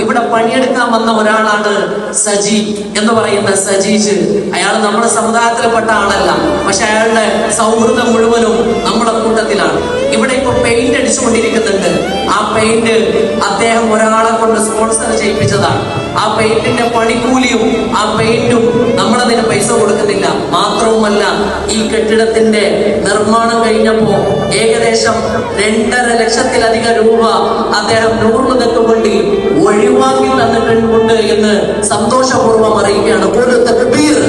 ഇവിടെ പണിയെടുക്കാൻ വന്ന ഒരാളാണ് സജി എന്ന് പറയുന്ന സജീജ്. അയാൾ നമ്മുടെ സമുദായത്തിൽപ്പെട്ട ആളല്ല, പക്ഷെ അയാളുടെ സൗഹൃദം മുഴുവനും നമ്മുടെ കൂട്ടത്തിലാണ്. ഇവിടെ ഇപ്പൊ പെയിന്റ് അടിച്ചുകൊണ്ടിരിക്കുന്നുണ്ട്. ആ പെയിന്റ് അദ്ദേഹം ഒരാളെ കൊണ്ട് സ്പോൺസർ ചെയ്യിപ്പിച്ചതാണ്. ആ പെയിന്റിന്റെ പണിക്കൂലിയും ആ പെയിന്റും നമ്മളതിന് പൈസ കൊടുക്കുന്നില്ല. മാത്രവുമല്ല, ഈ കെട്ടിടത്തിന്റെ നിർമ്മാണം കഴിഞ്ഞപ്പോ ഏകദേശം 2.5 ലക്ഷത്തിലധികം രൂപ അദ്ദേഹം നൂറുകൾക്ക് വേണ്ടി ഒഴിവാക്കി തന്നിട്ടുണ്ട് എന്ന് സന്തോഷപൂർവ്വം അറിയിക്കുകയാണ്. ഒരു തക്ബീർ.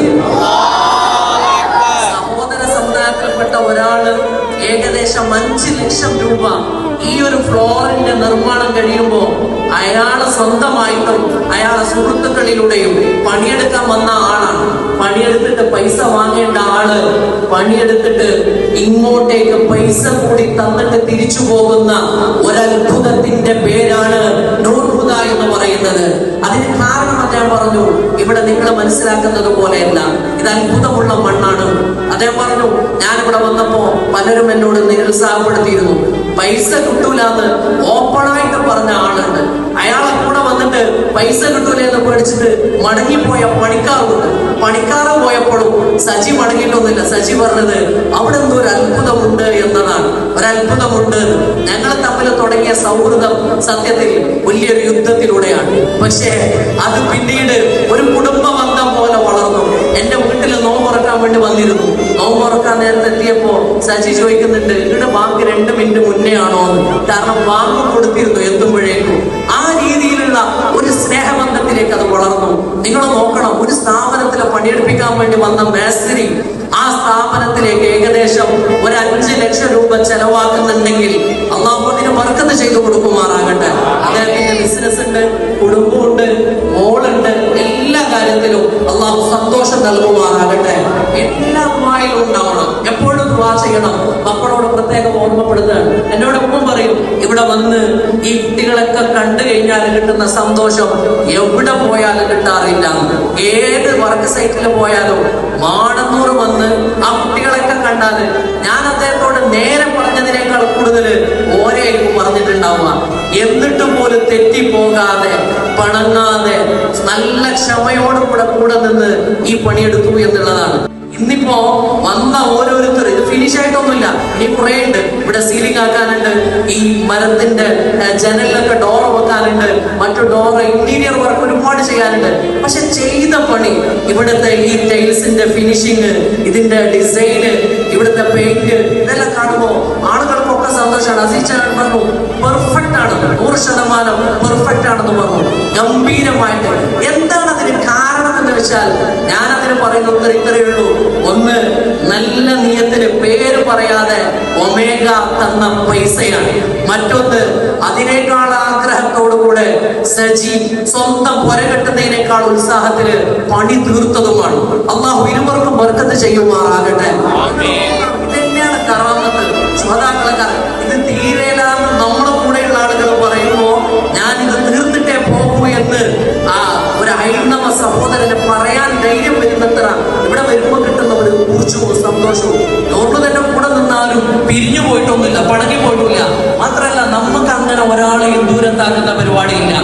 സഹോദര സമുദായത്തിൽപ്പെട്ട ഒരാള് ഏകദേശം 5 ലക്ഷം രൂപ ഈ ഒരു ഫ്ലോറിന്റെ നിർമ്മാണം കഴിയുമ്പോ അയാളെ സ്വന്തമായിട്ടും അയാളെ സുഹൃത്തുക്കളിലൂടെയും പണിയെടുക്കാൻ വന്ന ആളാണ്. പണിയെടുത്തിട്ട് പൈസ വാങ്ങേണ്ട ആള് പണിയെടുത്തിട്ട് ഇങ്ങോട്ടേക്ക് പൈസ കൂടി തന്നിട്ട് തിരിച്ചു പോകുന്ന ഒരത്ഭുതത്തിന്റെ പേരാണ് നൂർഹുദ എന്ന് പറയുന്നത്. അതിന് കാരണം അദ്ദേഹം പറഞ്ഞു, ഇവിടെ നിങ്ങൾ മനസ്സിലാക്കുന്നത് പോലെയല്ല, ഇത് അത്ഭുതമുള്ള മണ്ണാണ്. അദ്ദേഹം പറഞ്ഞു, ഞാനിവിടെ വന്നപ്പോ പലരും എന്നോട് നിരുത്സാഹപ്പെടുത്തിയിരുന്നു. പൈസ കിട്ടൂലെന്ന് ഓപ്പണായിട്ട് പറഞ്ഞ ആളുണ്ട്. അയാളെ കൂടെ വന്നിട്ട് പൈസ കിട്ടൂല എന്ന് പേടിച്ചിട്ട് മടങ്ങിപ്പോയ പണിക്കാറുണ്ട്. പണിക്കാറ് പോയപ്പോഴും സജി മടങ്ങിയിട്ടൊന്നുമില്ല. സജി പറഞ്ഞത് അവിടെ എന്തോ ഒരു അത്ഭുതമുണ്ട് എന്നതാണ്. ഒരത്ഭുതമുണ്ട്. ഞങ്ങൾ തമ്മിൽ തുടങ്ങിയ സൗഹൃദം സത്യത്തിൽ വലിയൊരു യുദ്ധത്തിലൂടെയാണ്. പക്ഷേ അത് പിന്നീട് ഒരു കുടുംബ ബന്ധം പോലെ വളർന്നു. എന്റെ വീട്ടിൽ നോമ്പുറക്കാൻ വേണ്ടി വന്നിരുന്നു. നോമ്പുറക്കാൻ നേരത്തെ എത്തിയപ്പോ സജി ചോദിക്കുന്നുണ്ട്, ഇവിടെ ബാങ്ക് 2 മിനിറ്റ് മുന്നേ ആണോ എന്ന്. കാരണം ബാങ്ക് കൊടുത്തിരുന്നു എത്തുമ്പോഴേക്കും. ആ രീതിയിലുള്ള ഒരു സ്നേഹബന്ധത്തിലേക്ക് അത് വളർന്നു. നിങ്ങൾ നോക്കണം, ഒരു സ്ഥാപനത്തിൽ പണിയെടുപ്പിക്കാൻ വേണ്ടി വന്ന മേസ്ത്രി ആ സ്ഥാപനത്തിലേക്ക് ഏകദേശം ഒരു 5 ലക്ഷം രൂപ ചെലവാക്കുന്നുണ്ടെങ്കിൽ അള്ളാഹു അതിന് ബർക്കത്ത് ചെയ്തു കൊടുക്കുമാറാകട്ടെ. അദ്ദേഹത്തിന്റെ ബിസിനസ് ഉണ്ട്, കുടുംബമുണ്ട്, മോളുണ്ട്, എല്ലാ കാര്യത്തിലും അള്ളാഹു സന്തോഷം നൽകുമാറാകട്ടെ. എല്ലാ ദുആയിലും ഉണ്ടാവണം, എപ്പോഴും ദുആ ചെയ്യണം. മക്കളോട് പ്രത്യേകം ഓർമ്മപ്പെടുത്തുകയാണ്. എന്നോടൊപ്പം പറയും, ഇവിടെ വന്ന് ഈ കുട്ടികളൊക്കെ കണ്ടു കഴിഞ്ഞാൽ കിട്ടുന്ന സന്തോഷം എവിടെ പോയാലും കിട്ടാറില്ല. ഏത് വർക്ക് സൈറ്റിൽ പോയാലും മാടന്നൂർ വന്ന് ആ കുട്ടികളൊക്കെ കണ്ടാല് ഞാൻ അദ്ദേഹത്തോട് നേരെ പറഞ്ഞതിനേക്കാൾ കൂടുതൽ ഓരെയായിരിക്കും പറഞ്ഞിട്ടുണ്ടാവുക. എന്നിട്ട് പോലും തെറ്റിപ്പോകാതെ പണങ്ങാതെ നല്ല ക്ഷമയോടുകൂടെ കൂടെ നിന്ന് ഈ പണിയെടുത്തു എന്നുള്ളതാണ്. ഇന്നിപ്പോ വന്ന ഓരോരുത്തർ ഇത് ഫിനിഷ് ആയിട്ടൊന്നുമില്ല, ഇനി കുറെ ഉണ്ട്. ഇവിടെ സീലിംഗ് ആക്കാനുണ്ട്, ഈ മരത്തിന്റെ ജനലിലൊക്കെ ഡോർ വെക്കാനുണ്ട്, മറ്റു ഡോർ ഇന്റീരിയർ വർക്ക് ഒരുപാട് ചെയ്യാനുണ്ട്. പക്ഷെ ചെയ്ത പണി, ഇവിടുത്തെ ഈ ടൈൽസിന്റെ ഫിനിഷിങ്, ഇതിന്റെ ഡിസൈന്, ഇവിടുത്തെ പെയിന്റ്, ഇതെല്ലാം കാണുമ്പോ ആളുകൾക്കൊക്കെ സന്തോഷമാണ്. അസീച്ചാൻ പറഞ്ഞു പെർഫെക്റ്റ് ആണ്, 100% പെർഫെക്റ്റ് ആണെന്ന് പറഞ്ഞു, ഗംഭീരമായിട്ട്. എന്താണ് അതിന് കാരണം എന്ന് വെച്ചാൽ ഞാൻ അതിന് പറയുന്ന ഇത്രയേ ഉള്ളൂ. ഒന്ന്, നല്ല നിയത്തിന് പേര് പറയാതെ ഒമേഗ തന്ന പൈസയാണ്. മറ്റൊന്ന്, അതിനേക്കാൾ ആഗ്രഹത്തോടുകൂടെ സജി സ്വന്തം പുരകെട്ടുന്നതിനേക്കാൾ ഉത്സാഹത്തില് പണി തീർത്തതുമാണ്. അള്ളാഹു ഇരുവർക്കും ബർക്കത്ത് ചെയ്യുമാറാകട്ടെ. ഇതന്നെയാണ് കറാമത്ത്. ശ്രോതാക്കളെ, ഇത് തീരേലാന്ന് നമ്മുടെ കൂടെയുള്ള ആളുകൾ പറയുമ്പോ ഞാൻ ഇത് തീർത്തിട്ടേ പോകൂ എന്ന് ആ ഒരു ഹൈന്ദവ സഹോദരന് പറയാൻ ധൈര്യം വരുന്നത്ര ഇവിടെ വരുമ്പോൾ കിട്ടുന്ന ഒരു ഊർജ്ജവും സന്തോഷവും. നോട്ട് തന്നെ കൂടെ നിന്നാലും പിരിഞ്ഞു പോയിട്ടൊന്നുമില്ല, പടങ്ങി പോയിട്ടില്ല. മാത്രമല്ല, നമുക്ക് അങ്ങനെ ഒരാളെയും ദൂരത്താക്കുന്ന പരിപാടിയില്ല.